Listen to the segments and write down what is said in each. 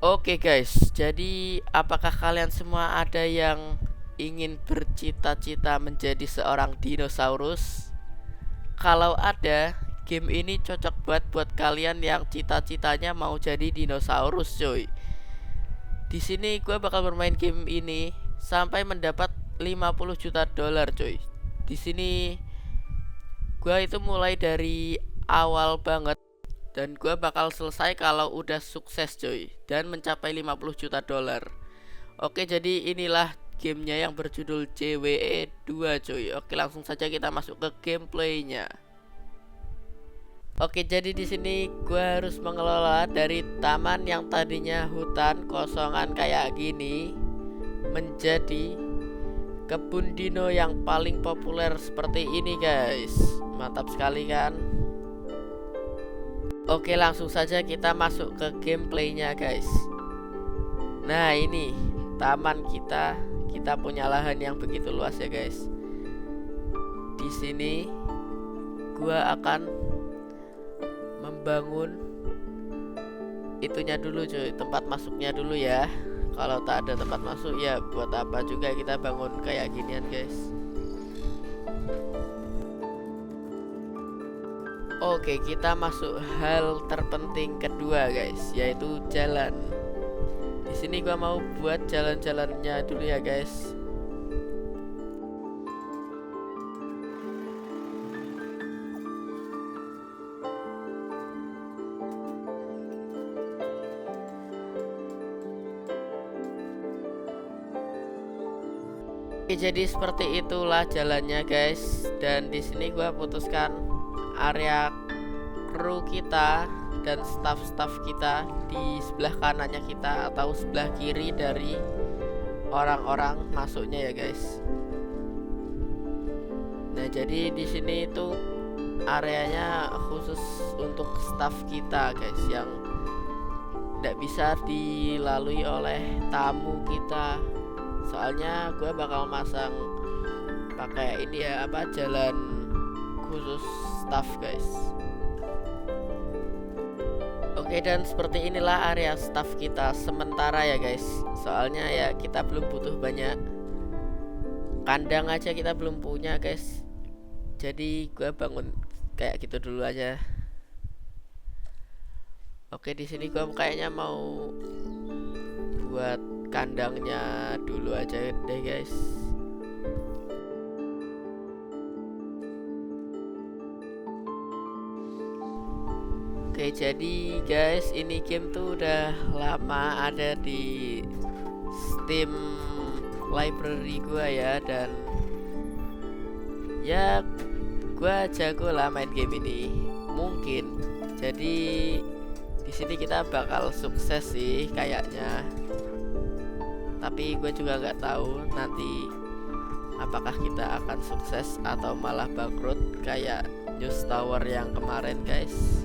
Oke guys, jadi apakah kalian semua ada yang ingin bercita-cita menjadi seorang dinosaurus? Kalau ada, game ini cocok buat kalian yang cita-citanya mau jadi dinosaurus, coy. Di sini gue bakal bermain game ini sampai mendapat 50 juta dolar, coy. Di sini gue itu mulai dari awal banget dan gue bakal selesai kalau udah sukses, coy, dan mencapai 50 juta dolar. Oke, jadi inilah gamenya yang berjudul CWE 2, coy. Oke, langsung saja kita masuk ke gameplaynya. Oke, jadi di sini gue harus mengelola dari taman yang tadinya hutan kosongan kayak gini menjadi kebun dino yang paling populer seperti ini, guys. Mantap sekali kan? Oke, langsung saja kita masuk ke gameplaynya, guys. Nah, ini taman kita. Kita punya lahan yang begitu luas ya, guys. Di sini gua akan membangun itunya dulu, cuy, tempat masuknya dulu ya. Kalau tak ada tempat masuk ya buat apa juga kita bangun kayak ginian, guys. Oke, kita masuk hal terpenting kedua, guys, yaitu jalan. Di sini gua mau buat jalan-jalannya dulu ya, guys. Oke, jadi seperti itulah jalannya, guys. Dan di sini gua putuskan area kru kita dan staff-staff kita di sebelah kanannya kita atau sebelah kiri dari orang-orang masuknya ya, guys. Nah, jadi di sini itu areanya khusus untuk staff kita, guys, yang tidak bisa dilalui oleh tamu kita. Soalnya gue bakal masang pakai ini ya, apa, jalan khusus staff, guys. Oke, dan seperti inilah area staff kita sementara ya, guys. Soalnya ya kita belum butuh banyak kandang aja, kita belum punya, guys. Jadi gue bangun kayak gitu dulu aja. Oke, di sini gue kayaknya mau buat kandangnya dulu aja deh, guys. Oke, jadi guys, ini game tuh udah lama ada di Steam library gua ya, dan ya gua jago lah main game ini. Mungkin jadi di sini kita bakal sukses sih kayaknya. Tapi gue juga nggak tahu nanti apakah kita akan sukses atau malah bangkrut kayak News Tower yang kemarin, guys.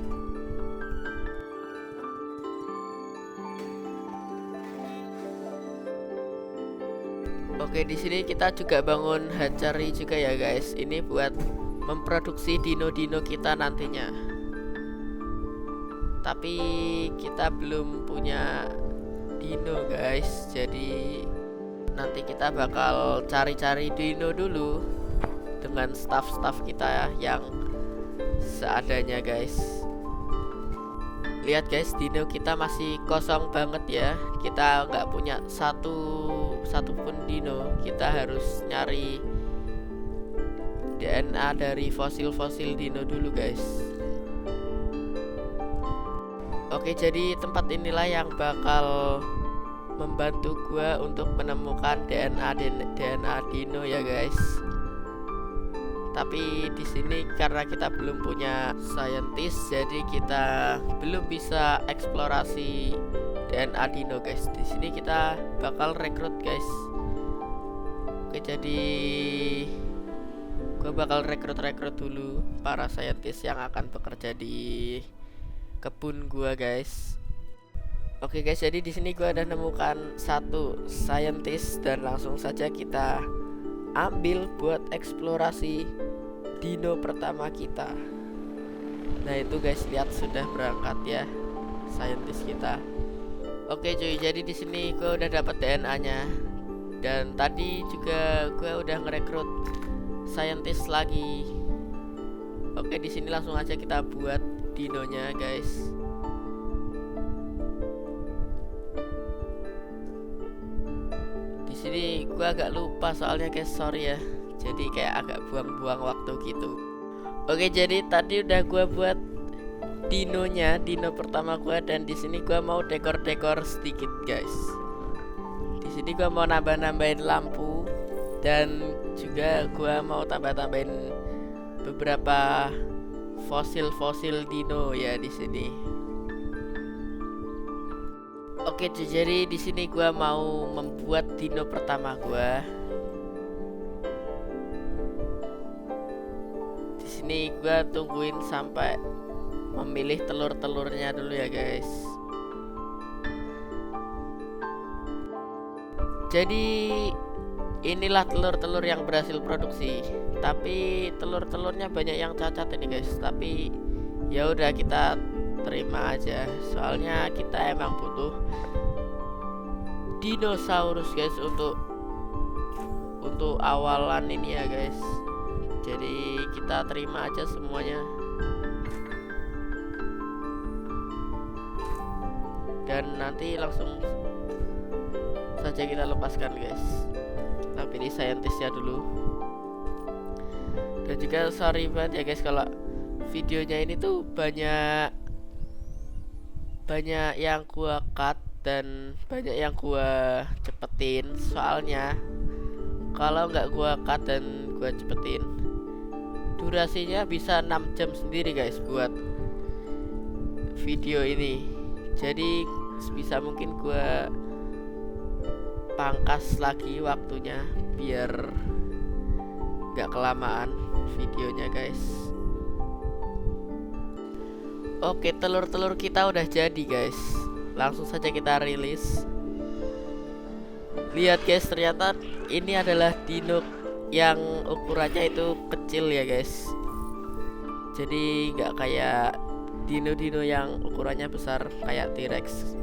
Oke, di sini kita juga bangun hatchery juga ya, guys. Ini buat memproduksi dino-dino kita nantinya. Tapi kita belum punya dino, guys. Jadi nanti kita bakal cari-cari dino dulu dengan staff-staff kita yang seadanya, guys. Lihat, guys, dino kita masih kosong banget ya. Kita nggak punya satupun dino. Kita harus nyari DNA dari fosil-fosil dino dulu, guys. Oke, jadi tempat inilah yang bakal membantu gua untuk menemukan DNA dino ya, guys. Tapi di sini karena kita belum punya scientist, jadi kita belum bisa eksplorasi DNA dino, guys. Di sini kita bakal rekrut, guys. Oke, jadi gue bakal rekrut dulu para scientist yang akan bekerja di kebun gua, guys. Oke, guys, jadi di sini gua udah nemukan satu scientist dan langsung saja kita ambil buat eksplorasi dino pertama kita. Nah, itu, guys, lihat sudah berangkat ya scientist kita. Oke cuy, jadi di sini gue udah dapat DNA-nya. Dan tadi juga gue udah ngerekrut scientist lagi. Oke, di sini langsung aja kita buat dinonya, guys. Di sini gue agak lupa soalnya guys, sorry ya. Jadi kayak agak buang-buang waktu gitu. Oke, jadi tadi udah gue buat dinonya, dino pertama gue, dan di sini gue mau dekor-dekor sedikit, guys. Di sini gue mau nambah-nambahin lampu dan juga gue mau tambah-tambahin beberapa fosil-fosil dino ya di sini. Oke, jadi di sini gue mau membuat dino pertama gue. Di sini gue tungguin sampai memilih telur-telurnya dulu ya guys. Jadi inilah telur-telur yang berhasil produksi. Tapi telur-telurnya banyak yang cacat ini guys. Tapi ya udah kita terima aja. Soalnya kita emang butuh dinosaurus guys untuk awalan ini ya guys. Jadi kita terima aja semuanya. Dan nanti langsung saja kita lepaskan guys. Tapi ini scientistnya dulu. Dan juga sorry banget ya guys kalau videonya ini tuh banyak yang gua cut dan banyak yang gua cepetin. Soalnya kalau nggak gua cut dan gua cepetin, durasinya bisa 6 jam sendiri guys buat video ini. Jadi sebisa mungkin gua pangkas lagi waktunya biar nggak kelamaan videonya guys. Oke, telur-telur kita udah jadi guys. Langsung saja kita rilis. Lihat guys, ternyata ini adalah dino yang ukurannya itu kecil ya guys. Jadi nggak kayak dino-dino yang ukurannya besar kayak T-Rex.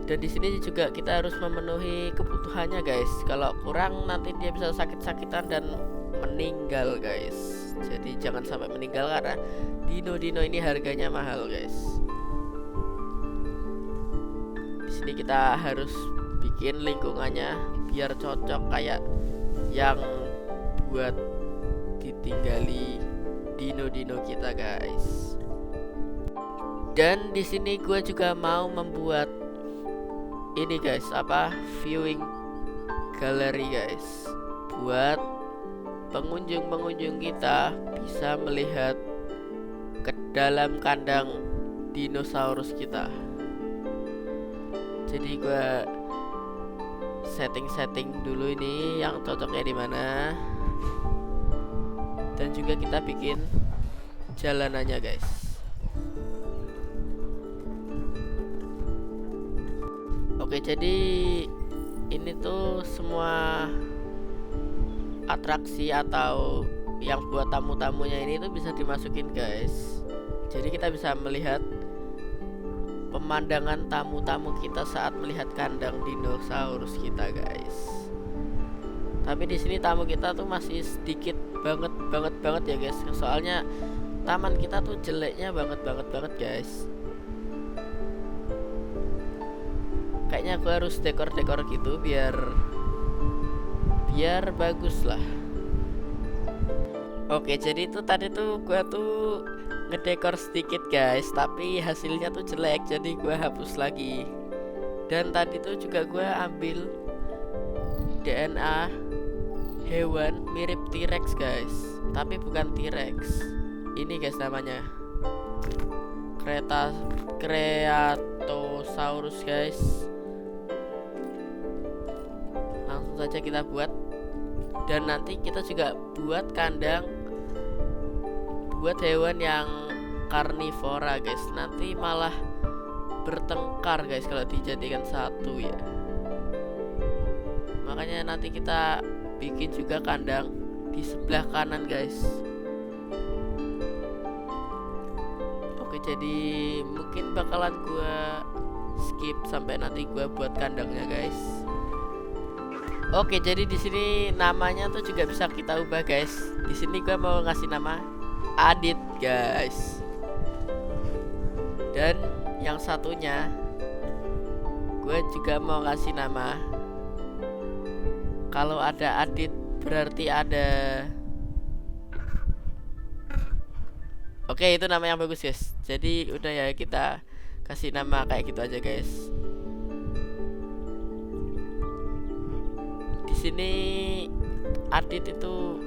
Dan di sini juga kita harus memenuhi kebutuhannya guys. Kalau kurang nanti dia bisa sakit-sakitan dan meninggal guys. Jadi jangan sampai meninggal karena dino-dino ini harganya mahal guys. Di sini kita harus bikin lingkungannya biar cocok kayak yang buat ditinggali dino-dino kita guys. Dan di sini gue juga mau membuat ini guys, viewing gallery guys, buat pengunjung-pengunjung kita bisa melihat ke dalam kandang dinosaurus kita. Jadi gue setting dulu ini yang cocoknya di mana, dan juga kita bikin jalanannya guys. Oke, jadi ini tuh semua atraksi atau yang buat tamu-tamunya ini tuh bisa dimasukin guys. Jadi kita bisa melihat pemandangan tamu-tamu kita saat melihat kandang dinosaurus kita guys. Tapi di sini tamu kita tuh masih sedikit banget ya guys. Soalnya taman kita tuh jeleknya banget guys. Kayaknya aku harus dekor-dekor gitu biar bagus lah. Oke, jadi itu tadi tuh gua tuh ngedekor sedikit guys, tapi hasilnya tuh jelek, jadi gua hapus lagi. Dan tadi tuh juga gua ambil DNA hewan mirip T-Rex guys, tapi bukan T-Rex. Ini guys namanya Kretosaurus guys. Langsung saja kita buat. Dan nanti kita juga buat kandang buat hewan yang karnivora guys. Nanti malah bertengkar guys kalau dijadikan satu ya. Makanya nanti kita bikin juga kandang di sebelah kanan guys. Oke, jadi mungkin bakalan gua skip skip sampai nanti gue buat kandangnya guys. Oke, jadi di sini namanya tuh juga bisa kita ubah guys. Di sini gue mau ngasih nama Adit guys. Dan yang satunya gue juga mau ngasih nama, kalau ada Adit berarti ada. Oke, itu nama yang bagus guys. Jadi udah ya, kita kasih nama kayak gitu aja guys. Di sini Adit itu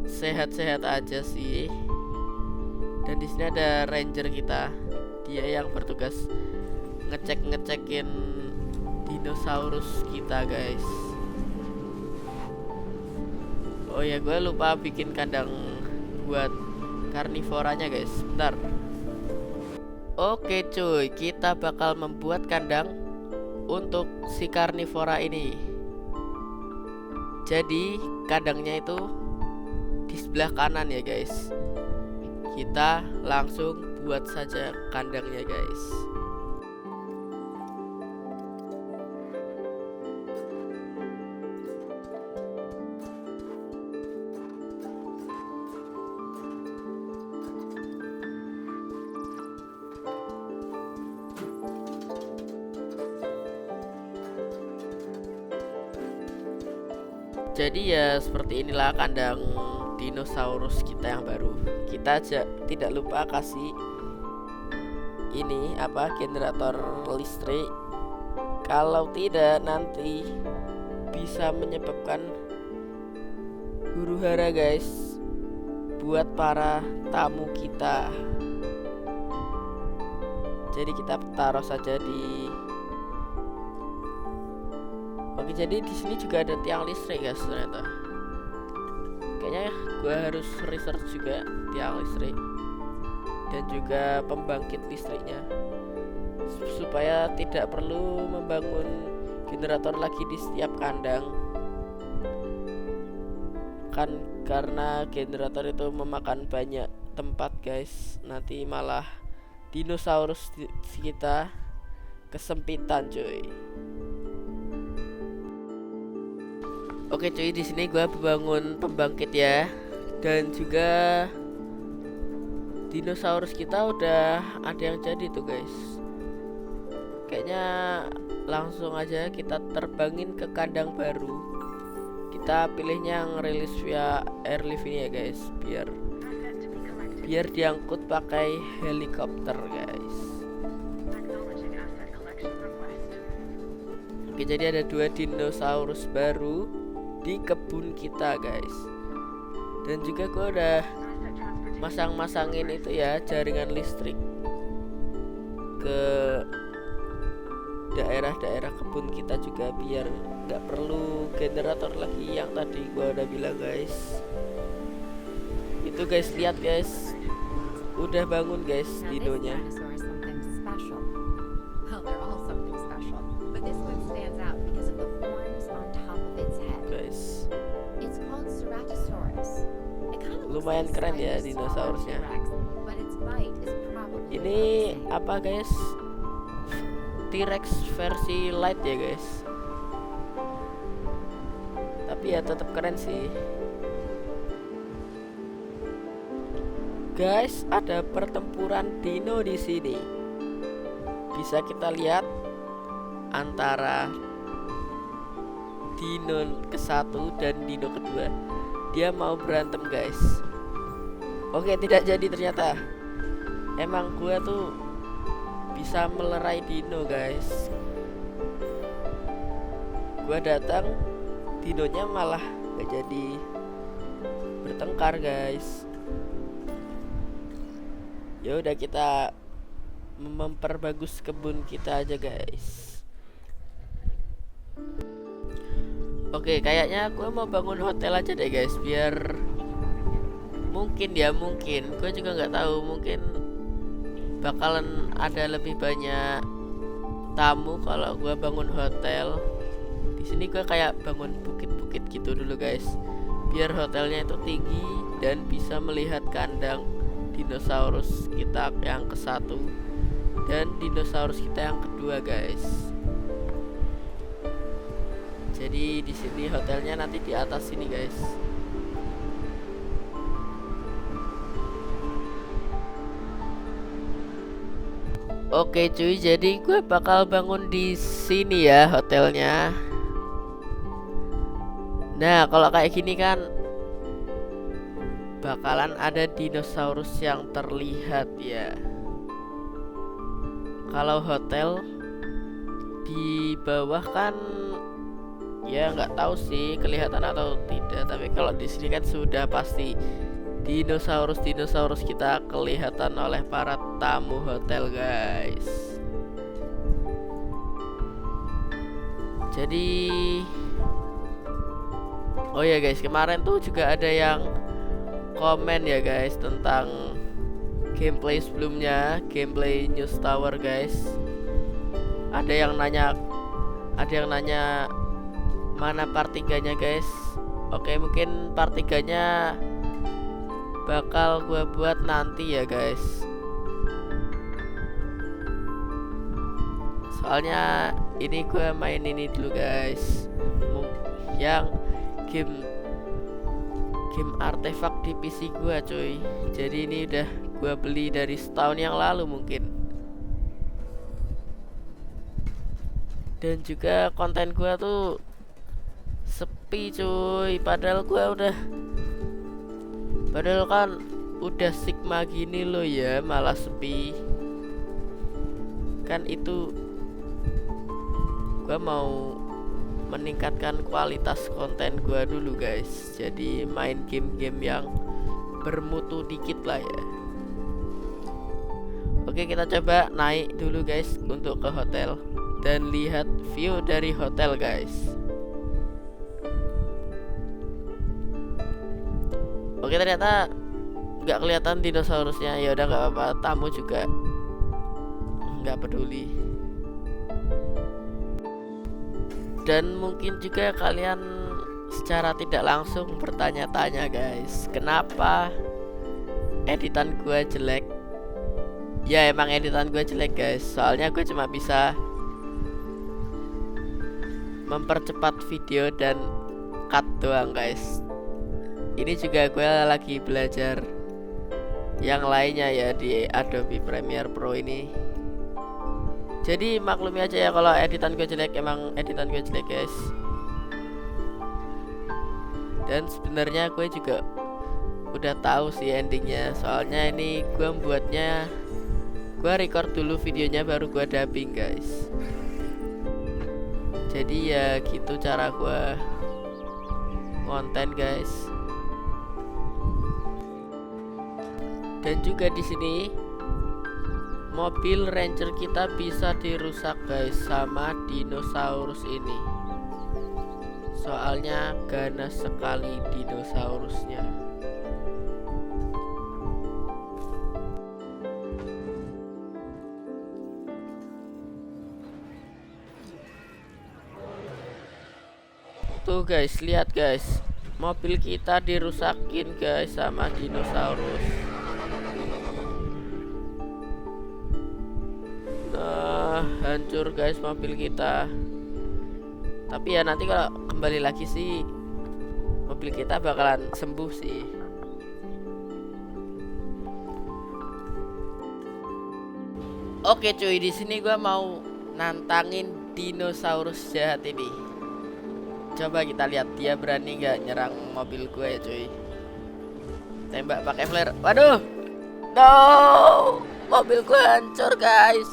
sehat-sehat aja sih. Dan di sini ada ranger kita, dia yang bertugas ngecekin dinosaurus kita guys. Oh ya, gue lupa bikin kandang buat karnivoranya guys. Bentar. Oke cuy, kita bakal membuat kandang untuk si karnivora ini. Jadi kandangnya itu di sebelah kanan ya guys. Kita langsung buat saja kandangnya guys. Jadi ya seperti inilah kandang dinosaurus kita yang baru. Kita aja tidak lupa kasih ini generator listrik. Kalau tidak nanti bisa menyebabkan huru-hara guys buat para tamu kita. Jadi kita taruh saja di. Oke, jadi di sini juga ada tiang listrik guys ternyata. Kayaknya gue harus research juga tiang listrik dan juga pembangkit listriknya supaya tidak perlu membangun generator lagi di setiap kandang. Kan karena generator itu memakan banyak tempat guys. Nanti malah dinosaurus kita kesempitan cuy. Oke cuy, di sini gue bangun pembangkit ya, dan juga dinosaurus kita udah ada yang jadi tuh guys. Kayaknya langsung aja kita terbangin ke kandang baru. Kita pilihnya yang rilis via airlift ini ya guys, biar diangkut pakai helikopter guys. Oke, jadi ada 2 dinosaurus baru di kebun kita guys. Dan juga gue udah masangin itu ya, jaringan listrik ke daerah-daerah kebun kita juga, biar nggak perlu generator lagi yang tadi gue udah bilang guys. Itu guys, lihat guys, udah bangun guys dinonya. Lumayan keren ya dinosaurusnya. Ini apa guys? T-Rex versi light ya guys. Tapi ya tetap keren sih. Guys, ada pertempuran dino di sini. Bisa kita lihat antara dino ke-1 dan dino kedua. Dia mau berantem guys. Oke, tidak jadi ternyata. Emang gue tuh bisa melerai dino guys. Gue datang, dinonya malah gak jadi bertengkar guys. Ya udah, kita memperbagus kebun kita aja guys. Oke, kayaknya gue mau bangun hotel aja deh guys, biar mungkin gue juga nggak tahu, mungkin bakalan ada lebih banyak tamu kalau gue bangun hotel. Di sini gue kayak bangun bukit-bukit gitu dulu guys, biar hotelnya itu tinggi dan bisa melihat kandang dinosaurus kita yang ke-1 dan dinosaurus kita yang kedua, guys. Jadi di sini hotelnya nanti di atas sini, guys. Oke cuy, jadi gue bakal bangun di sini ya hotelnya. Nah, kalau kayak gini kan bakalan ada dinosaurus yang terlihat ya. Kalau hotel di bawah kan ya nggak tahu sih kelihatan atau tidak, tapi kalau di sini kan sudah pasti dinosaurus kita kelihatan oleh para tamu hotel, guys. Jadi oh ya guys, kemarin tuh juga ada yang komen ya guys tentang gameplay sebelumnya, gameplay News Tower, guys. Ada yang nanya mana part 3-nya, guys. Oke, mungkin part 3-nya bakal gue buat nanti ya, guys. Soalnya ini gue main ini dulu, guys. Yang game artefak di PC gue, cuy. Jadi ini udah gue beli dari setahun yang lalu mungkin. Dan juga konten gue tuh sepi, cuy. Padahal kan udah Sigma gini loh ya, malah sepi. Kan itu gue mau meningkatkan kualitas konten gue dulu, guys. Jadi main game-game yang bermutu dikit lah ya. Oke, kita coba naik dulu, guys, untuk ke hotel dan lihat view dari hotel, guys. Oke, ternyata nggak kelihatan dinosaurusnya. Ya udah, nggak apa-apa, tamu juga nggak peduli. Dan mungkin juga kalian secara tidak langsung bertanya-tanya, guys, kenapa editan gue jelek? Ya emang editan gue jelek, guys. Soalnya gue cuma bisa mempercepat video dan cut doang, guys. Ini juga gue lagi belajar yang lainnya ya di Adobe Premiere Pro ini. Jadi maklumi aja ya kalau editan gue jelek, emang editan gue jelek, guys. Dan sebenarnya gue juga udah tahu sih endingnya. Soalnya ini gue membuatnya, gue record dulu videonya baru gue dubbing, guys. Jadi ya gitu cara gue konten, guys. Dan juga di sini mobil ranger kita bisa dirusak, guys, sama dinosaurus ini. Soalnya ganas sekali dinosaurusnya. Tuh guys, lihat guys, mobil kita dirusakin, guys, sama dinosaurus. Hancur, guys, mobil kita. Tapi ya nanti kalau kembali lagi sih mobil kita bakalan sembuh sih. Oke cuy, di sini gua mau nantangin dinosaurus jahat ini. Coba kita lihat dia berani nggak nyerang mobil gue ya, cuy. Tembak pakai flare. Waduh, no, mobil gue hancur, guys.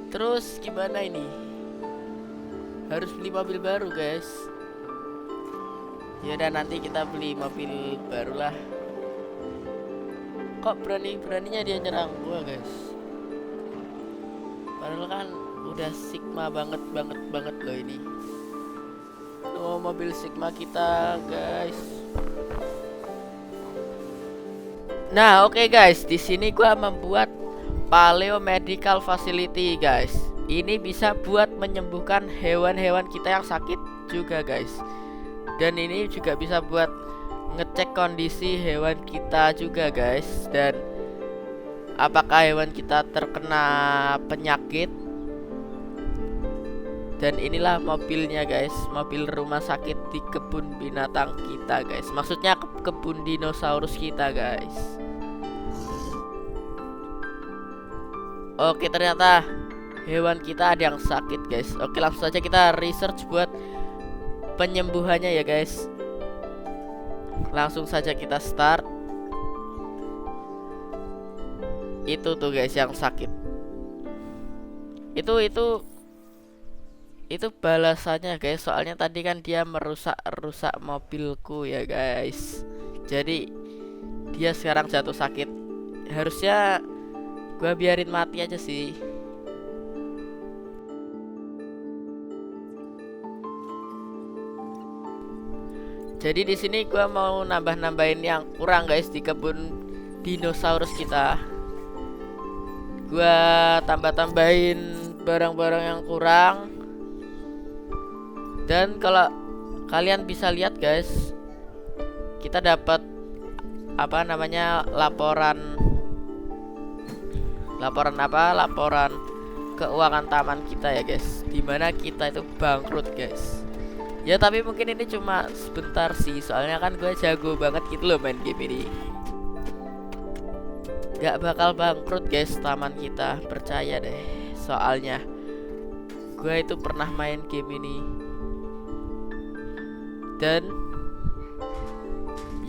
Terus gimana ini? Harus beli mobil baru, guys. Ya udah, nanti kita beli mobil baru lah. Kok beraninya dia nyerang gua, guys? Padahal kan udah Sigma banget loh ini. Oh, mobil Sigma kita, guys. Nah, oke, guys, di sini gua membuat Paleo Medical Facility, guys. Ini bisa buat menyembuhkan hewan-hewan kita yang sakit juga, guys. Dan ini juga bisa buat ngecek kondisi hewan kita juga, guys. Dan apakah hewan kita terkena penyakit. Dan inilah mobilnya guys, mobil rumah sakit di kebun binatang kita guys. Maksudnya kebun dinosaurus kita guys. Oke, ternyata hewan kita ada yang sakit guys. Oke, langsung saja kita research buat penyembuhannya ya guys. Langsung saja kita start. Itu tuh guys yang sakit. Itu balasannya guys, soalnya tadi kan dia merusak mobilku ya guys. Jadi dia sekarang jatuh sakit. Harusnya gua biarin mati aja sih. Jadi di sini gua mau nambah-nambahin yang kurang guys di kebun dinosaurus kita. Gua tambah-tambahin barang-barang yang kurang. Dan kalau kalian bisa lihat guys, kita dapat apa namanya laporan keuangan taman kita ya guys, dimana kita itu bangkrut guys. Ya tapi mungkin ini cuma sebentar sih, soalnya kan gue jago banget gitu loh main game ini. Gak bakal bangkrut guys taman kita, percaya deh. Soalnya gue itu pernah main game ini. Dan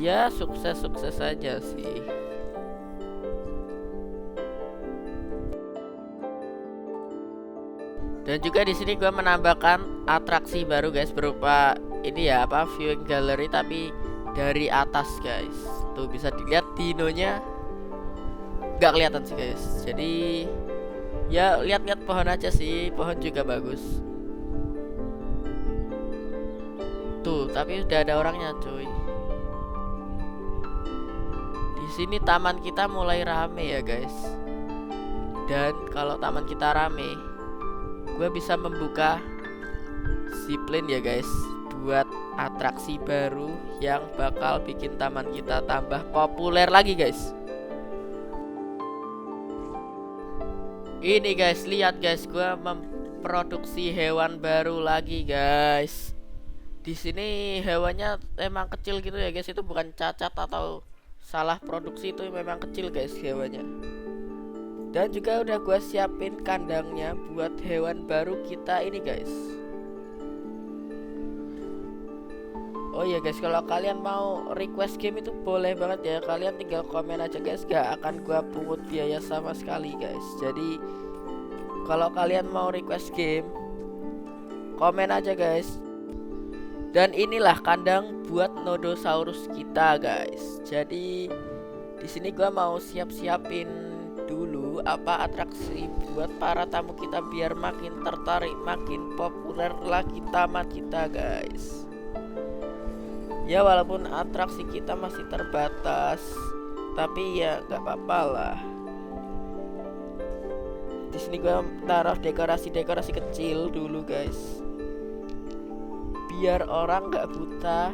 ya sukses aja sih. Dan juga di sini gue menambahkan atraksi baru guys, berupa ini ya apa, viewing gallery tapi dari atas guys. Tuh bisa dilihat dinonya, nggak kelihatan sih guys. Jadi ya lihat-lihat pohon aja sih, pohon juga bagus. Tuh, tapi udah ada orangnya, cuy. Di sini taman kita mulai rame ya, guys. Dan kalau taman kita rame, gue bisa membuka zipline ya, guys, buat atraksi baru yang bakal bikin taman kita tambah populer lagi, guys. Ini guys, lihat guys, gue memproduksi hewan baru lagi, guys. Di sini hewannya emang kecil gitu ya guys, itu bukan cacat atau salah produksi, itu memang kecil guys hewannya. Dan juga udah gue siapin kandangnya buat hewan baru kita ini guys. Oh iya guys, kalau kalian mau request game itu boleh banget ya, kalian tinggal komen aja guys, gak akan gue pungut biaya sama sekali guys. Jadi kalau kalian mau request game, komen aja guys. Dan inilah kandang buat Nodosaurus kita guys. Jadi di sini gua mau siapin dulu apa atraksi buat para tamu kita biar makin tertarik, makin populer lagi taman kita guys. Ya walaupun atraksi kita masih terbatas, tapi ya nggak apa-apa lah. Di sini gua taruh dekorasi kecil dulu guys, biar orang nggak buta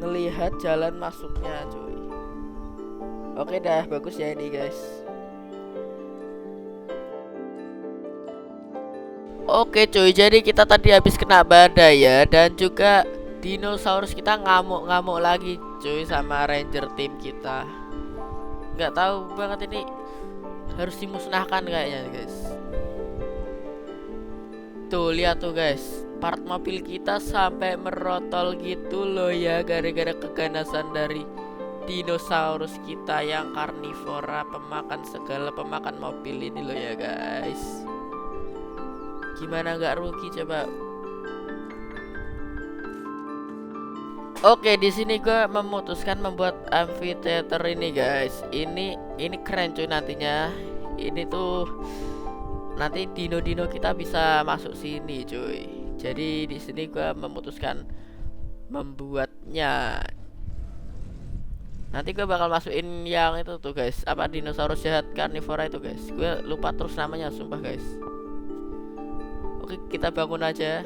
ngelihat jalan masuknya cuy. Oke dah, bagus ya ini guys. Oke cuy, jadi kita tadi habis kena badai ya, dan juga dinosaurus kita ngamuk-ngamuk lagi cuy sama ranger tim kita. Nggak tahu banget ini harus dimusnahkan kayaknya guys. Tuh lihat tuh guys, part mobil kita sampai merotol gitu loh ya, gara-gara keganasan dari dinosaurus kita yang karnivora, pemakan segala, pemakan mobil ini loh ya guys. Gimana nggak rugi coba? Oke, di sini gue memutuskan membuat amphitheater ini guys. Ini keren cuy nantinya. Ini tuh nanti dino-dino kita bisa masuk sini cuy. Jadi di sini gue memutuskan membuatnya. Nanti gue bakal masukin yang itu tuh guys, apa, dinosaurus jahat karnivora itu guys. Gue lupa terus namanya sumpah guys. Oke, kita bangun aja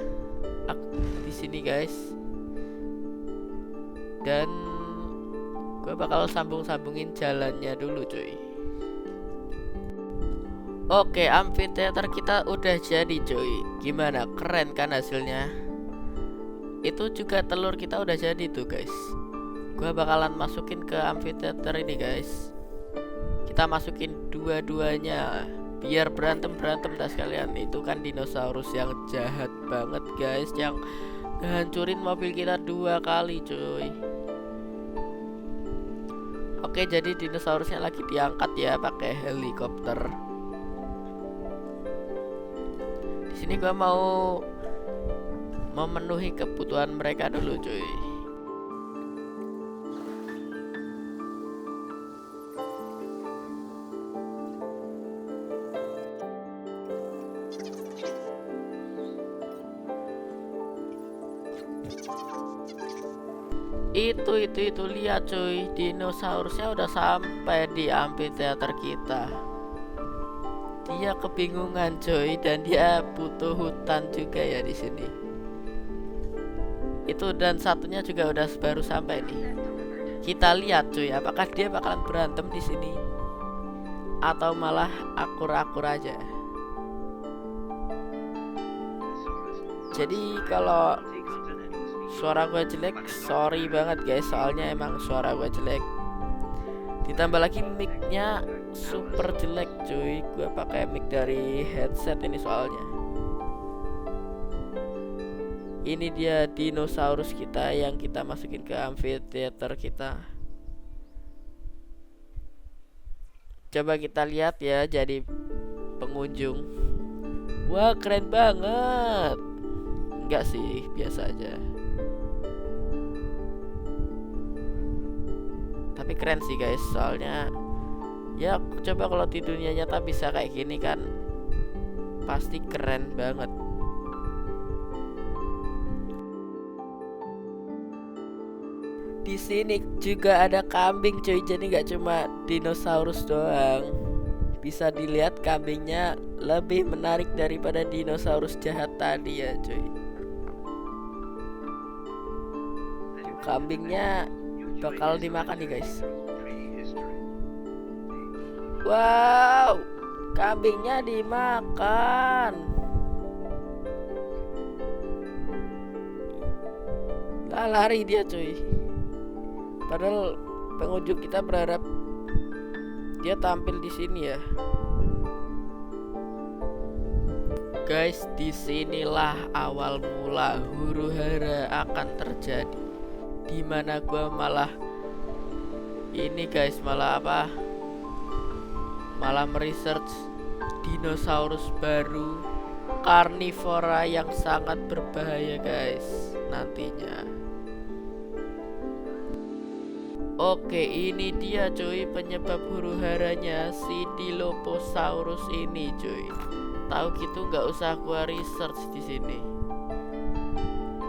di sini guys. Dan gue bakal sambungin jalannya dulu cuy. Oke, amphitheater kita udah jadi cuy. Gimana, keren kan hasilnya? Itu juga telur kita udah jadi tuh guys. Gua bakalan masukin ke amphitheater ini guys. Kita masukin dua-duanya biar berantem-berantem dah sekalian. Itu kan dinosaurus yang jahat banget guys, yang ngehancurin mobil kita 2 kali cuy. Oke, jadi dinosaurusnya lagi diangkat ya pakai helikopter. Di sini gua mau memenuhi kebutuhan mereka dulu cuy. Itu lihat cuy, dinosaurusnya udah sampai di amphitheater kita. Dia kebingungan cuy, dan dia butuh hutan juga ya di sini. Itu dan satunya juga udah baru sampai nih. Kita lihat cuy, apakah dia bakalan berantem di sini atau malah akur-akur aja. Jadi kalau suara gue jelek, sorry banget guys, soalnya emang suara gue jelek. Ditambah lagi mic-nya super jelek cuy. Gue pakai mic dari headset ini soalnya. Ini dia dinosaurus kita yang kita masukin ke amphitheater kita. Coba kita lihat ya jadi pengunjung. Wah, keren banget. Enggak sih, biasa aja. Tapi keren sih guys, soalnya ya coba kalau di dunia nyata bisa kayak gini kan pasti keren banget. Di sini juga ada kambing cuy, jadi nggak cuma dinosaurus doang. Bisa dilihat kambingnya lebih menarik daripada dinosaurus jahat tadi ya cuy. Kambingnya bakal dimakan nih guys. Wow, kambingnya dimakan. Lah, lari dia cuy. Padahal pengunjung kita berharap dia tampil di sini ya. Guys, disinilah awal mula huru-hara akan terjadi. Dimana gua malah ini guys, malah apa? Malah meresearch dinosaurus baru karnivora yang sangat berbahaya guys nantinya. Oke, ini dia cuy penyebab huru-haranya si Dilophosaurus ini cuy. Tahu gitu nggak usah gua research di sini.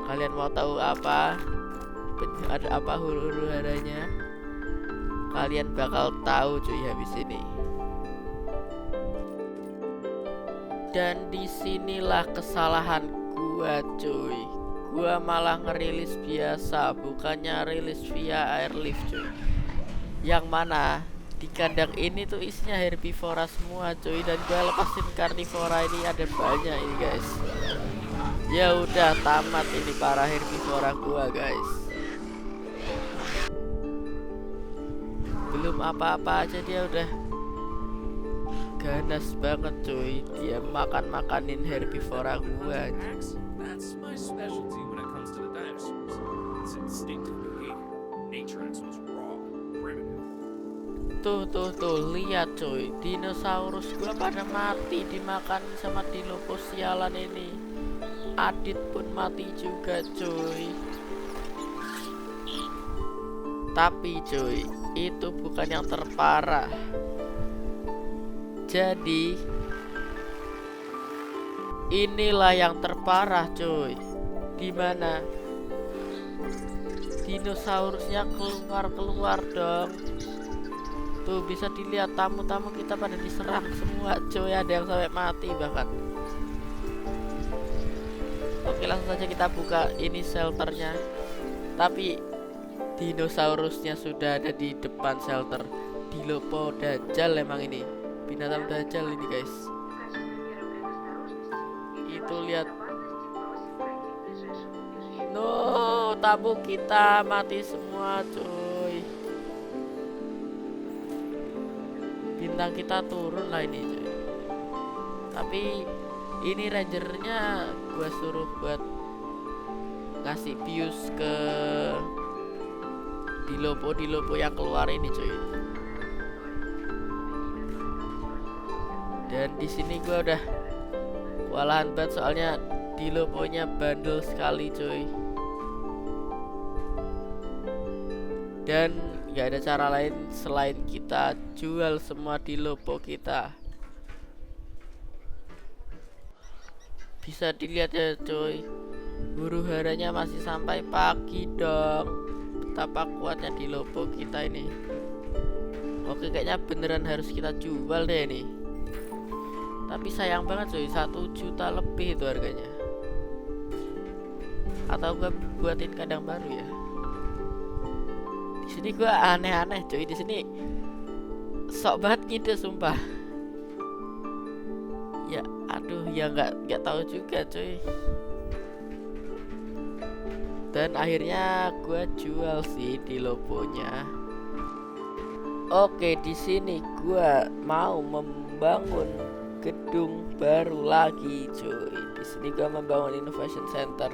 Kalian mau tahu apa? Ada apa huru-haranya? Kalian bakal tahu cuy habis ini. Dan disinilah kesalahan gua cuy. Gua malah ngerilis biasa, bukannya rilis via airlift cuy. Yang mana di kandang ini tuh isinya herbivora semua cuy, dan gua lepasin karnivora ini ada banyak ini guys. Ya udah tamat ini para herbivora gua guys. Belum apa-apa aja dia udah ganas banget cuy. Dia makan-makanin herbivora gua. That's my specialty when it comes to the dinosaurs. It's instinctive behavior. Nature at its most raw, primitive. Tuh, lihat cuy, dinosaurus gua pada mati dimakan sama Dilopho sialan ini. Adit pun mati juga cuy. Tapi cuy, itu bukan yang terparah. Jadi inilah yang terparah cuy. Dimana dinosaurusnya keluar dong. Tuh bisa dilihat tamu-tamu kita pada diserang semua cuy. Ada yang sampai mati bahkan. Oke, langsung saja kita buka ini shelternya. Tapi dinosaurusnya sudah ada di depan shelter. Dilopho Dajjal emang ini. binatang dajjal ini guys. Itu lihat. No, tamu kita mati semua cuy. Bintang kita turun lah ini cuy. Tapi ini rangernya gua suruh buat ngasih bius ke Dilopo yang keluar ini cuy. Dan di sini gua udah kewalahan banget soalnya Diloponya bandel sekali cuy. Dan nggak ada cara lain selain kita jual semua Dilopo kita. Bisa dilihat ya cuy, huru haranya masih sampai pagi dong. Betapa kuatnya Dilopo kita ini. Oke, kayaknya beneran harus kita jual deh ini. Tapi sayang banget cuy, 1 juta lebih itu harganya. Atau gua buatin kandang baru ya. Di sini gua aneh-aneh cuy, di sini sok banget ngide sumpah. Ya aduh, ya nggak tahu juga cuy. Dan akhirnya gua jual sih Diloponya. Oke, di sini gua mau membangun gedung baru lagi cuy. Di sini gua membangun innovation center.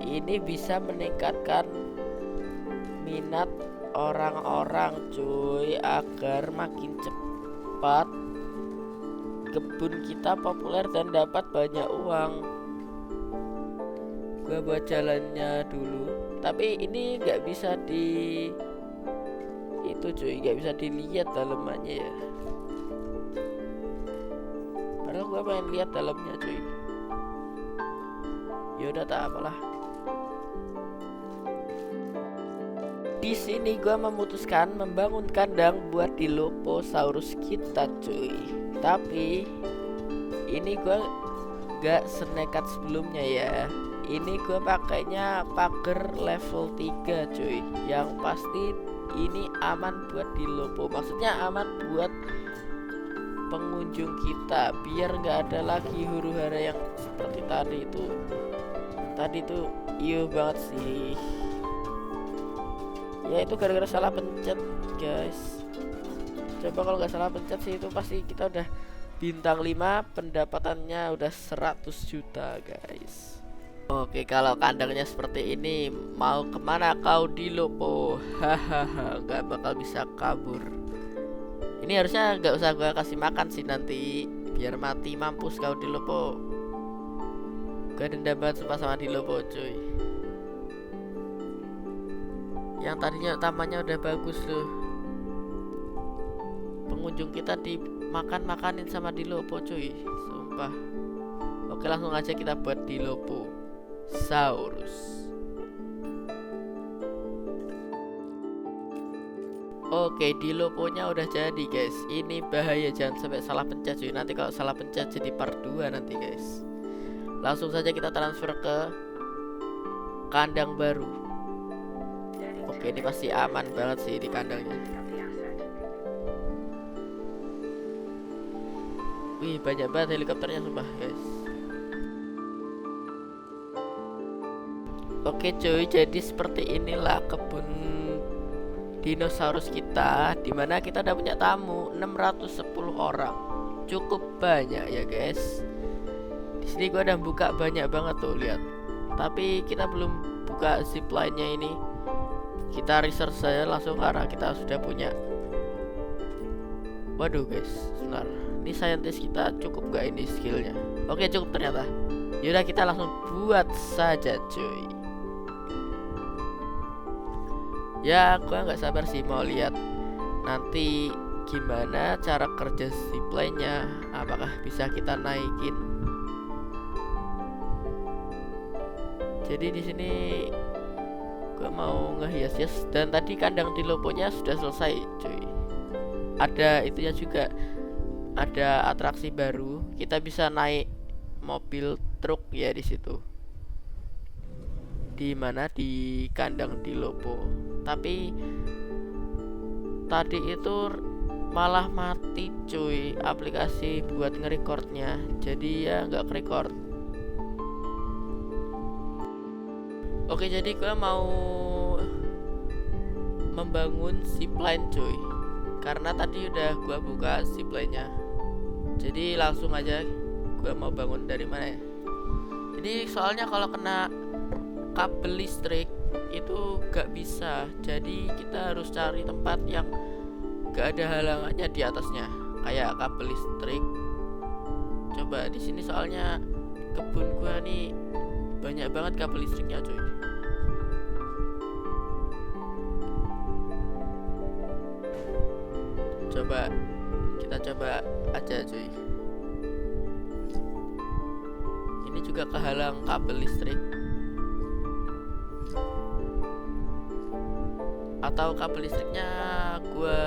Ini bisa meningkatkan minat orang-orang cuy, agar makin cepat kebun kita populer dan dapat banyak uang. Gua buat jalannya dulu, tapi ini nggak bisa itu cuy, nggak bisa dilihat dalamannya ya. Padahal gua pengen lihat dalamnya cuy. Yaudah, tak apalah. Di sini gua memutuskan membangun kandang buat Dilophosaurus kita cuy. Tapi ini gua gak senekat sebelumnya ya. Ini gua pakainya pagar level 3 cuy. Yang pasti ini aman buat Dilopho. Maksudnya aman buat pengunjung kita, biar gak ada lagi huru hara yang seperti tadi itu. Tadi tuh iya banget sih. Ya itu gara-gara salah pencet guys. Coba kalau nggak salah pencet sih itu pasti kita udah bintang 5, pendapatannya udah 100 juta guys. Oke, kalau kandangnya seperti ini, mau kemana kau Dilopho? Hahaha, nggak bakal bisa kabur. Ini harusnya nggak usah gua kasih makan sih nanti, biar mati mampus kau Dilopho. Gua dendam banget sumpah sama Dilopho cuy. Yang tadinya tamannya udah bagus loh, pengunjung kita dimakan-makanin sama Dilopho cuy, sumpah. Oke, langsung aja kita buat Dilophosaurus. Oke, Dilophonya udah jadi guys. Ini bahaya, jangan sampai salah pencet cuy. Nanti kalau salah pencet jadi part 2 nanti guys. Langsung saja kita transfer ke kandang baru. Oke, ini pasti aman banget sih di kandangnya. Wih, banyak banget helikopternya sumpah guys. Oke cuy, jadi seperti inilah kebun dinosaurus kita, dimana kita udah punya tamu 610 orang. Cukup banyak ya guys. Di sini gua udah buka banyak banget tuh, lihat. Tapi kita belum buka zipline-nya ini. Kita research saja langsung karena kita sudah punya. Waduh guys, sebentar. Ini scientist kita cukup gak ini skillnya? Oke, cukup ternyata. Yaudah, kita langsung buat saja cuy. Ya, gua nggak sabar sih mau lihat nanti gimana cara kerja zipline-nya. Apakah bisa kita naikin? Jadi di sini gua mau ngehias-hias, dan tadi kandang Dilophonya sudah selesai cuy. Ada itunya juga, ada atraksi baru, kita bisa naik mobil truk ya di situ. Di mana? Di kandang Dilopho. Tapi tadi itu malah mati cuy aplikasi buat nge-recordnya, jadi ya nggak ke-record. Oke, jadi gue mau membangun zipline cuy, karena tadi udah gue buka zipline-nya. Jadi langsung aja gue mau bangun dari mana ya. Ini soalnya kalau kena kabel listrik itu gak bisa, jadi kita harus cari tempat yang gak ada halangannya di atasnya, kayak kabel listrik. Coba di sini soalnya kebun gua nih banyak banget kabel listriknya cuy. Kita coba aja cuy. Ini juga kehalang kabel listrik. Atau kabel listriknya gue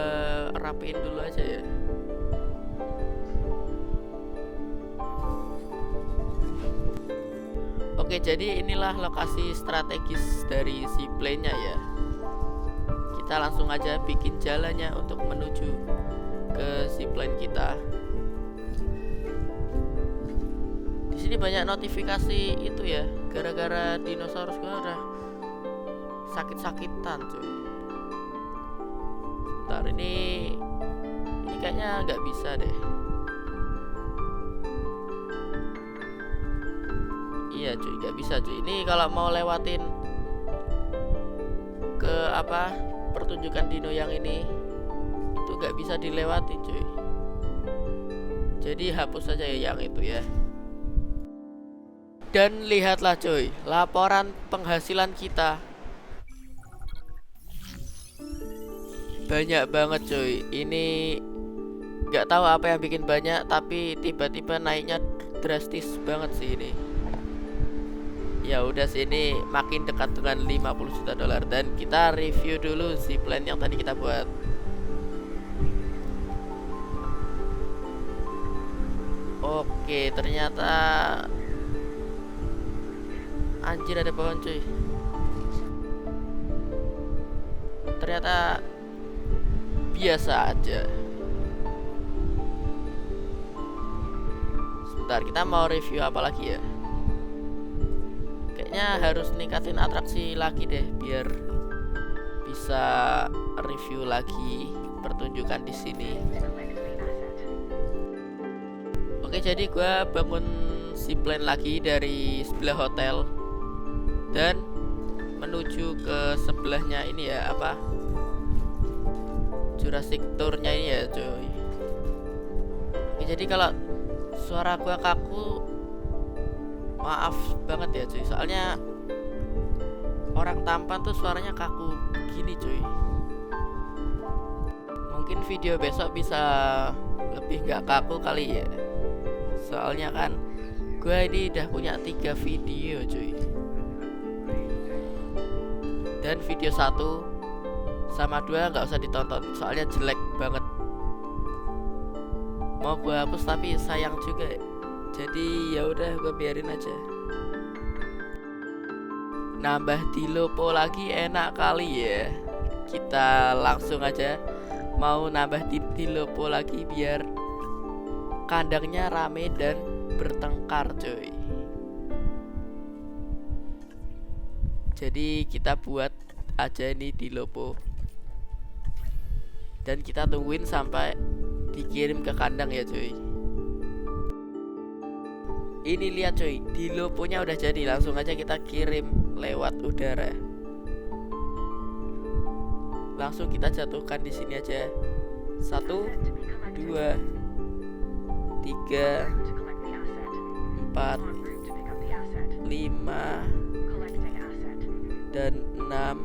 rapiin dulu aja ya. Oke, jadi inilah lokasi strategis dari zipline-nya ya. Kita langsung aja bikin jalannya untuk menuju ke zipline kita. Di sini banyak notifikasi itu ya, gara-gara dinosaurus gue udah sakit-sakitan cuy. Bentar, ini kayaknya nggak bisa deh. Iya cuy, nggak bisa cuy. Ini kalau mau lewatin ke pertunjukan dino yang ini itu nggak bisa dilewatin cuy. Jadi hapus saja ya yang itu ya. Dan lihatlah cuy, laporan penghasilan kita banyak banget cuy. Ini nggak tahu apa yang bikin banyak, tapi tiba-tiba naiknya drastis banget sih ini. Ya udah sih, ini makin dekat dengan 50 juta dolar. Dan kita review dulu zipline yang tadi kita buat. Oke, ternyata anjir ada pohon cuy. Ternyata biasa aja. Sebentar, kita mau review apa lagi ya? Kayaknya harus ningkatin atraksi lagi deh, biar bisa review lagi pertunjukan di sini. Oke, jadi gue bangun zipline lagi dari sebelah hotel dan menuju ke sebelahnya ini ya, Jurassic Tour-nya ini ya cuy. Oke, jadi kalau suara gua kaku maaf banget ya cuy, soalnya orang tampan tuh suaranya kaku gini cuy. Mungkin video besok bisa lebih gak kaku kali ya, soalnya kan gua ini udah punya 3 video cuy. Dan video 1 sama 2 nggak usah ditonton, soalnya jelek banget. Mau gue hapus tapi sayang juga, jadi ya udah gue biarin aja. Nambah dilopo lagi enak kali ya. Kita langsung aja mau nambah dilopo lagi biar kandangnya rame dan bertengkar cuy. Jadi kita buat aja ini dilopo dan kita tungguin sampai dikirim ke kandang ya cuy. Ini lihat cuy, diloponya udah jadi, langsung aja kita kirim lewat udara. Langsung kita jatuhkan di sini aja. 1, 2, 3, 4, 5 dan 6.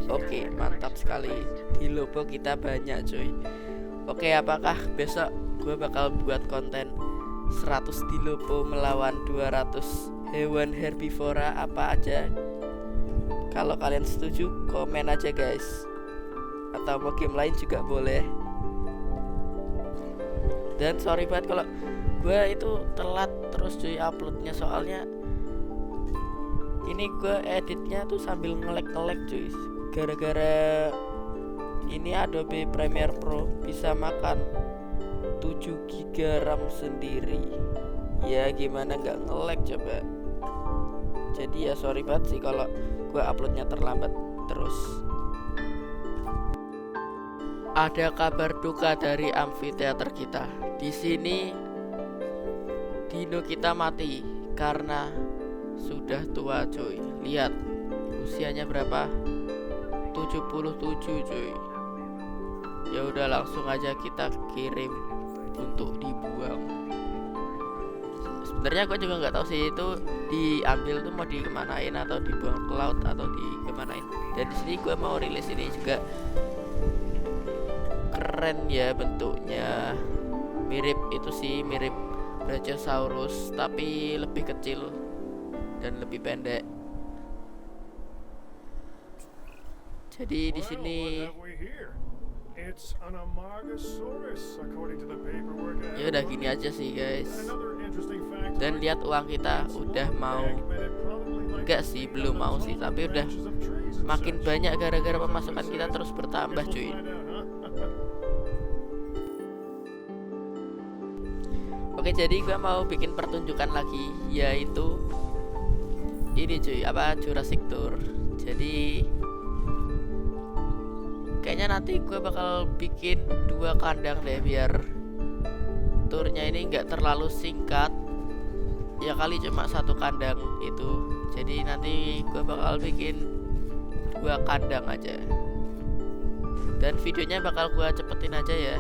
Oke, mantap sekali. Dilopo kita banyak cuy. Oke, apakah besok gue bakal buat konten 100 dilopo melawan 200 hewan herbivora apa aja? Kalau kalian setuju, komen aja guys. Atau mau game lain juga boleh. Dan sorry banget kalau gue itu telat terus cuy uploadnya, soalnya ini gue editnya tuh sambil ngelek cuy, gara-gara ini Adobe Premiere Pro bisa makan 7 GB RAM sendiri. Ya gimana nggak nge-lag coba. Jadi ya sorry banget sih kalau gue uploadnya terlambat terus. Ada kabar duka dari amphitheater kita. Di sini dino kita mati karena sudah tua cuy. Lihat usianya berapa? 77 cuy. Ya udah langsung aja kita kirim untuk dibuang. Sebenarnya gue juga nggak tahu sih itu diambil tuh mau dikemanain atau dibuang ke laut atau dikemanain. Dan di sini gue mau rilis ini juga keren ya bentuknya, mirip itu sih, mirip Brachiosaurus tapi lebih kecil dan lebih pendek. Jadi di sini ya udah gini aja sih guys. Dan lihat uang kita udah mau, enggak sih belum mau sih, tapi udah makin banyak gara-gara pemasukan kita terus bertambah cuy. Oke, jadi gue mau bikin pertunjukan lagi, yaitu ini cuy, Jurassic Tour. Jadi kayaknya nanti gue bakal bikin 2 kandang deh biar turnya ini nggak terlalu singkat. Ya kali cuma 1 kandang itu. Jadi nanti gue bakal bikin 2 kandang aja. Dan videonya bakal gue cepetin aja ya.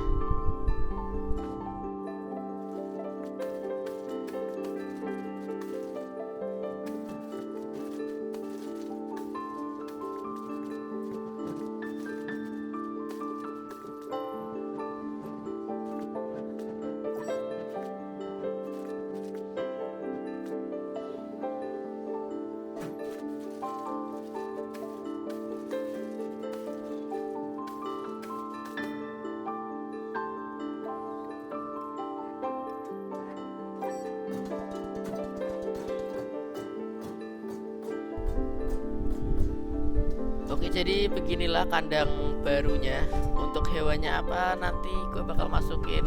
Oke, jadi beginilah kandang barunya. Untuk hewannya apa nanti gue bakal masukin,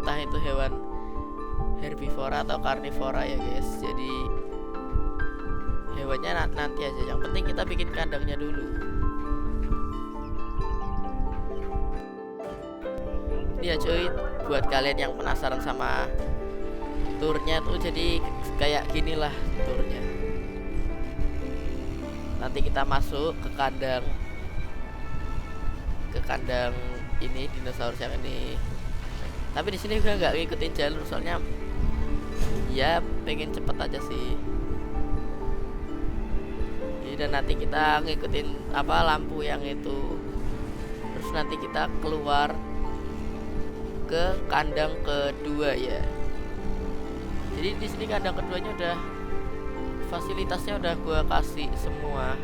entah itu hewan herbivora atau karnivora ya guys. Jadi hewannya nanti aja, yang penting kita bikin kandangnya dulu. Ini ya cuy, buat kalian yang penasaran sama turnya tuh, jadi kayak ginilah turnya. Nanti kita masuk ke kandang ini, dinosaurus yang ini. Tapi di sini gue nggak ngikutin jalur soalnya ya pengen cepet aja sih. Dan nanti kita ngikutin lampu yang itu. Terus nanti kita keluar ke kandang kedua ya. Jadi di sini kandang keduanya udah fasilitasnya udah gua kasih semua.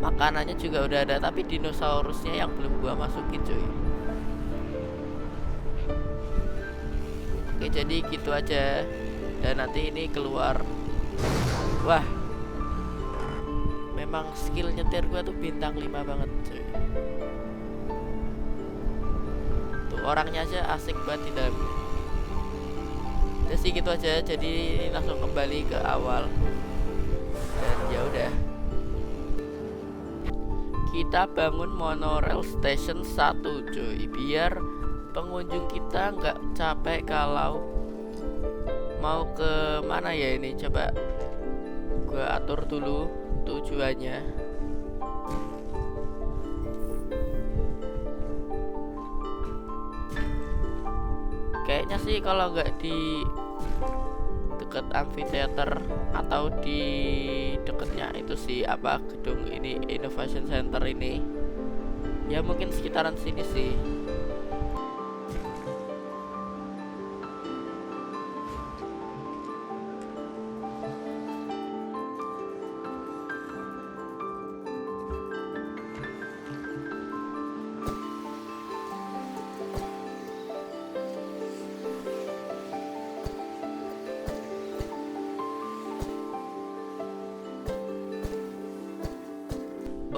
Makanannya juga udah ada, tapi dinosaurusnya yang belum gua masukin cuy. Oke, jadi gitu aja. Dan nanti ini keluar. Wah, memang skill nyetir gua tuh bintang 5 banget cuy. Tuh orangnya aja asik banget di dalam. Udah sih gitu aja, jadi langsung kembali ke awal. Dan ya udah, kita bangun monorail station 1 cuy, biar pengunjung kita nggak capek kalau mau ke mana ya. Ini coba gua atur dulu tujuannya. Kayaknya sih kalau nggak di deket amphitheater atau di deketnya itu sih gedung ini, Innovation Center ini, ya mungkin sekitaran sini sih.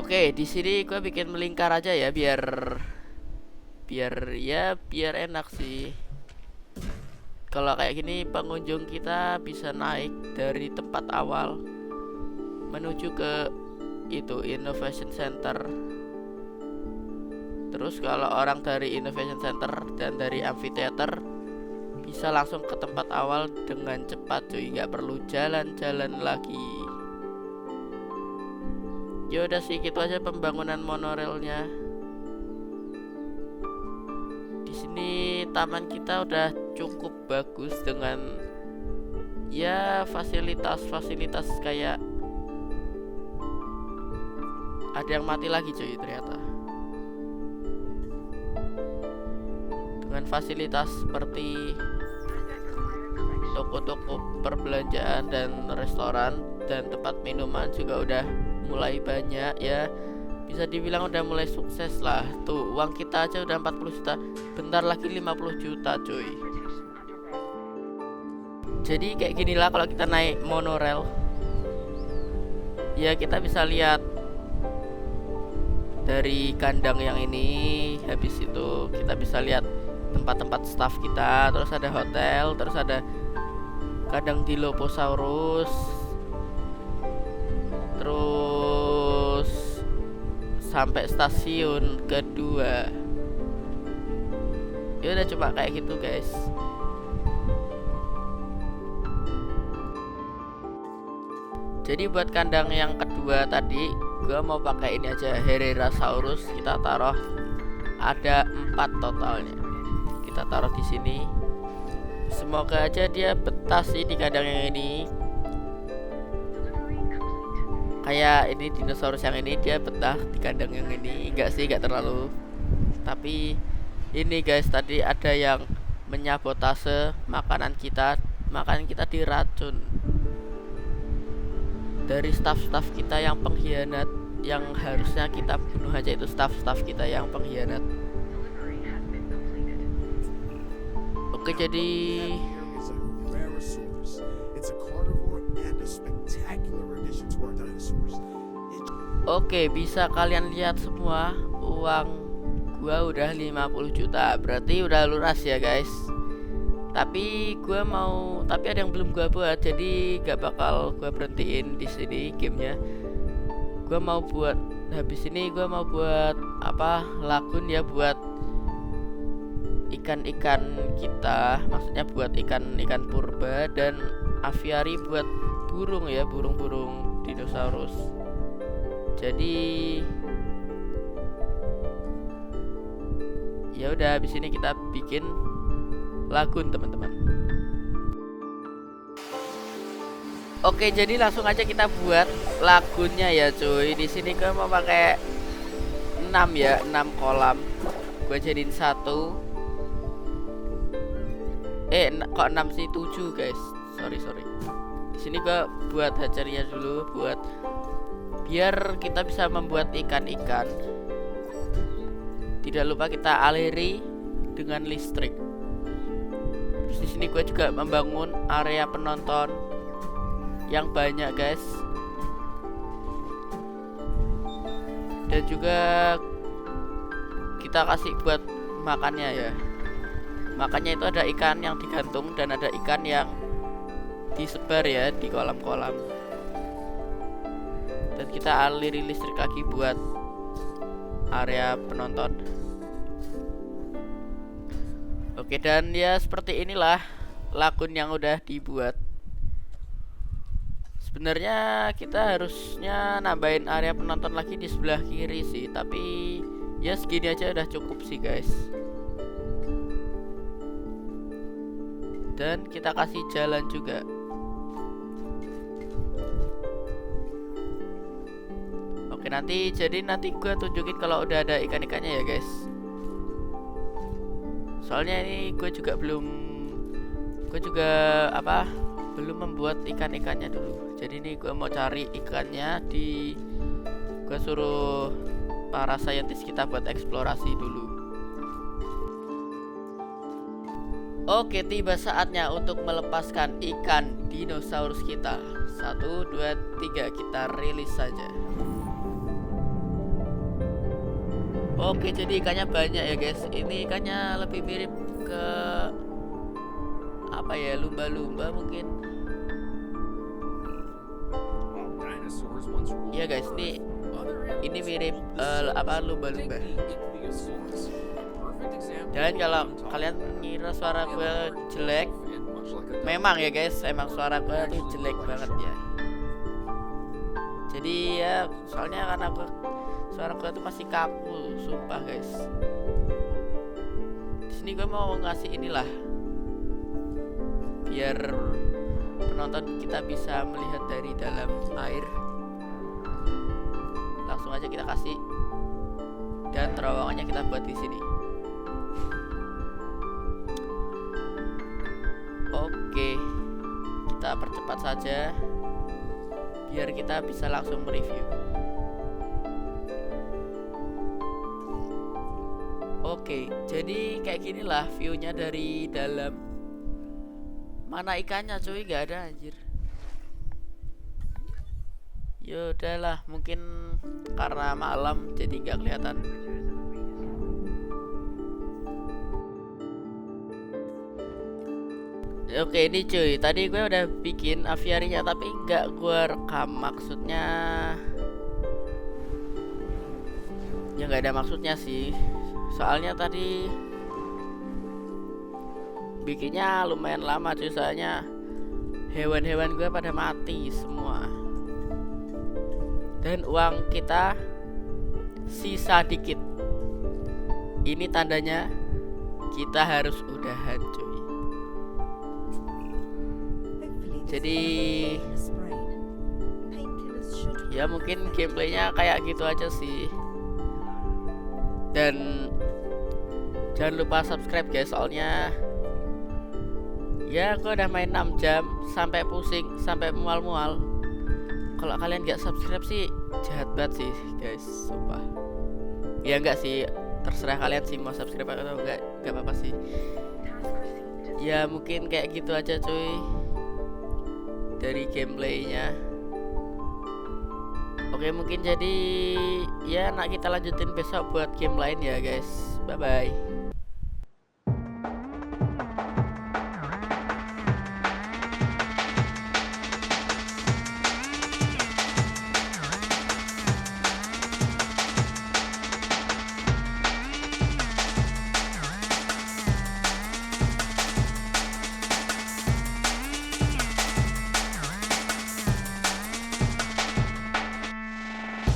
Oke, di sini gue bikin melingkar aja ya biar enak sih. Kalau kayak gini pengunjung kita bisa naik dari tempat awal menuju ke itu Innovation Center. Terus kalau orang dari Innovation Center dan dari Amphitheater bisa langsung ke tempat awal dengan cepat cuy, nggak perlu jalan-jalan lagi. Ya udah sih gitu aja pembangunan monorelnya. Di sini taman kita udah cukup bagus dengan ya fasilitas-fasilitas kayak ada yang mati lagi cuy ternyata. Dengan fasilitas seperti toko-toko perbelanjaan dan restoran dan tempat minuman juga udah mulai banyak ya. Bisa dibilang udah mulai sukses lah. Tuh uang kita aja udah 40 juta. Bentar lagi 50 juta cuy. Jadi kayak gini lah kalau kita naik monorail. Ya kita bisa lihat dari kandang yang ini. Habis itu kita bisa lihat tempat-tempat staff kita. Terus ada hotel. Terus ada kandang Dilophosaurus. Terus sampai stasiun kedua. Ya udah coba kayak gitu guys. Jadi buat kandang yang kedua tadi gua mau pakai ini aja, Herrerasaurus. Kita taruh ada 4 totalnya. Kita taruh di sini. Semoga aja dia betah sih di kandang yang ini. Kayak ini dinosaurus yang ini dia betah di kandang yang ini. Enggak sih, enggak terlalu. Tapi ini guys, tadi ada yang menyabotase makanan kita diracun dari staff-staff kita yang pengkhianat, yang harusnya kita bunuh aja itu staff-staff kita yang pengkhianat. Oke, jadi oke, bisa kalian lihat semua uang gua udah 50 juta. Berarti udah lunas ya guys. Tapi ada yang belum gua buat, jadi gak bakal gua berhentiin di sini gamenya. Gua mau buat habis ini gua mau buat lagun ya buat ikan-ikan kita, maksudnya buat ikan-ikan purba, dan aviari buat burung ya, burung-burung dinosaurus. Jadi ya udah habis ini kita bikin lagun teman-teman. Oke, jadi langsung aja kita buat lagunnya ya cuy. Di sini gue mau pakai 6 ya, 6 kolam. Gue jadiin 1. Kok 6 sih, 7 guys. Sorry. Di sini gue buat hatchery dulu buat biar kita bisa membuat ikan-ikan. Tidak lupa kita aliri dengan listrik. Terus di sini gue juga membangun area penonton yang banyak guys. Dan juga kita kasih buat makannya ya. Makannya itu ada ikan yang digantung dan ada ikan yang disebar ya di kolam-kolam. Dan kita aliri listrik lagi buat area penonton. Oke, dan ya seperti inilah lagun yang udah dibuat. Sebenarnya kita harusnya nambahin area penonton lagi di sebelah kiri sih, tapi ya segini aja udah cukup sih guys. Dan kita kasih jalan juga. Oke, nanti gue tunjukin kalau udah ada ikan-ikannya ya guys. Soalnya ini gue juga belum membuat ikan-ikannya dulu. Jadi ini gue mau cari ikannya gue suruh para saintis kita buat eksplorasi dulu. Oke, tiba saatnya untuk melepaskan ikan dinosaurus kita. 1, 2, 3, kita rilis saja. Oke, jadi ikannya banyak ya guys. Ini ikannya lebih mirip ke apa ya, lumba-lumba mungkin. While dinosaurs once ruled Iya guys, the Earth, other animals mirip ruled the apa, seas. lumba-lumba. Take the ichthyosaurus, perfect example Dan of kalau what I'm kalian talking about. ngira suara And gue large jelek, and much like a memang ya duck, guys, emang suara gue tuh actually jelek look like a banget shark. ya. Jadi ya soalnya karena suara gue tuh masih kaku, sumpah guys. Di sini gue mau ngasih inilah, biar penonton kita bisa melihat dari dalam air. Langsung aja kita kasih, dan terowongannya kita buat di sini. Oke, kita percepat saja biar kita bisa langsung mereview. Oke, jadi kayak ginilah viewnya dari dalam. Mana ikannya cuy, gak ada anjir. Yaudahlah, mungkin karena malam jadi gak kelihatan. Oke, ini cuy, tadi gue udah bikin aviarinya tapi nggak gue rekam. Maksudnya ya nggak ada maksudnya sih, soalnya tadi bikinnya lumayan lama cuy, soalnya hewan-hewan gue pada mati semua dan uang kita sisa dikit. Ini tandanya kita harus udahan cuy. Jadi ya mungkin gameplaynya kayak gitu aja sih. Dan jangan lupa subscribe guys, soalnya ya aku udah main 6 jam sampai pusing, sampai mual-mual. Kalau kalian gak subscribe sih jahat banget sih guys, sumpah. Ya enggak sih, terserah kalian sih mau subscribe atau enggak apa-apa sih. Ya mungkin kayak gitu aja cuy dari gameplaynya. Oke, mungkin jadi ya kita lanjutin besok buat game lain ya guys. Bye bye.